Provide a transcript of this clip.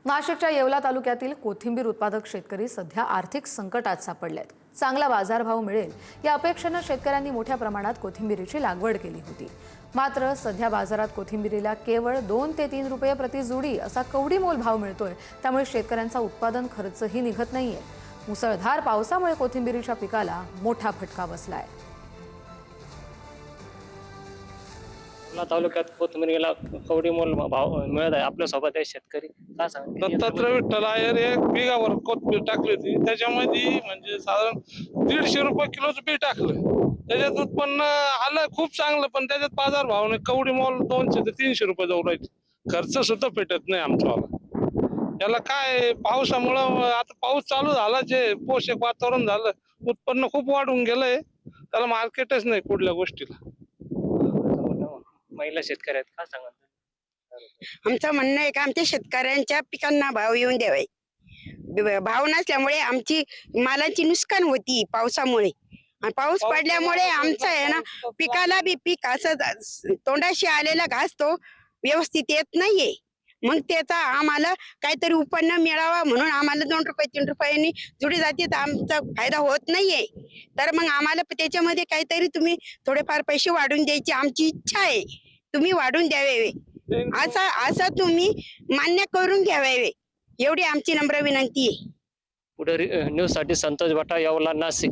नाशिकच्या येवला तालुक्यातील कोथिंबीर उत्पादक शेतकरी सध्या आर्थिक संकटात सापडलेत। चांगला बाजारभाव मिळेल या अपेक्षेने शेतकऱ्यांनी मोठ्या प्रमाणात कोथिंबीरीची लागवड केली होती। मात्र सध्या बाजारात कोथिंबीरीला केवळ 2 ते 3 रुपये प्रति जुडी असा कवडीमोल भाव मिळतोय। त्यामुळे शेतकऱ्यांचा उत्पादन खर्चही निघत नाहीये। मुसळधार पावसामुळे कोथिंबीरीच्या पिकाला मोठा फटका बसलाय। तालुक्यात कोथिंबीरीला कवडीमोल भाव मिळत आहे। आपल्या सोबत आहे शेतकरी, काय सांगतात? दत्तात्रय विठ्ठल आयर एक बिगावर कोथिंबीर टाकली होती, त्याच्यामध्ये म्हणजे साधारण 150 रुपये किलोचं बी टाकलं। त्याच्यात उत्पन्न आलं खूप चांगलं, पण त्याच्यात बाजार भाव नाही। कवडीमोल 200 ते 300 रुपये जाऊ राहिले। खर्च सुद्धा पेटत नाही आमच्यावाला। याला काय पावसामुळं, आता पाऊस चालू झाला, जे पोषक वातावरण झालं, उत्पन्न खूप वाढून गेलंय, त्याला मार्केटच नाही कुठल्या गोष्टीला। महिला शेतकरी आहेत, काय सांगतात? आमचं म्हणणं आहे का आमच्या शेतकऱ्यांच्या पिकांना भाव येऊन द्यावे। भाव नसल्यामुळे आमची मालाची नुकसान होती पावसामुळे, आणि पाऊस पडल्यामुळे आमचं आहे ना पिकाला बी पीक असं तोंडाशी आलेला घास तो व्यवस्थित येत नाहीये। मग त्याचा आम्हाला काहीतरी उत्पन्न मिळावा म्हणून आम्हाला 2 रुपये 3 रुपयांनी जुडी जाते, तर आमचा फायदा होत नाहीये। तर मग आम्हाला त्याच्यामध्ये काहीतरी तुम्ही थोडेफार पैसे वाढून द्यायची आमची इच्छा आहे। तुम्ही वाढून द्यावे, असं तुम्ही मान्य करून घ्यावे, एवढी आमची नम्र विनंती आहे। पुढे न्यूज साठी संतोष भटा, येवला, नाशिक।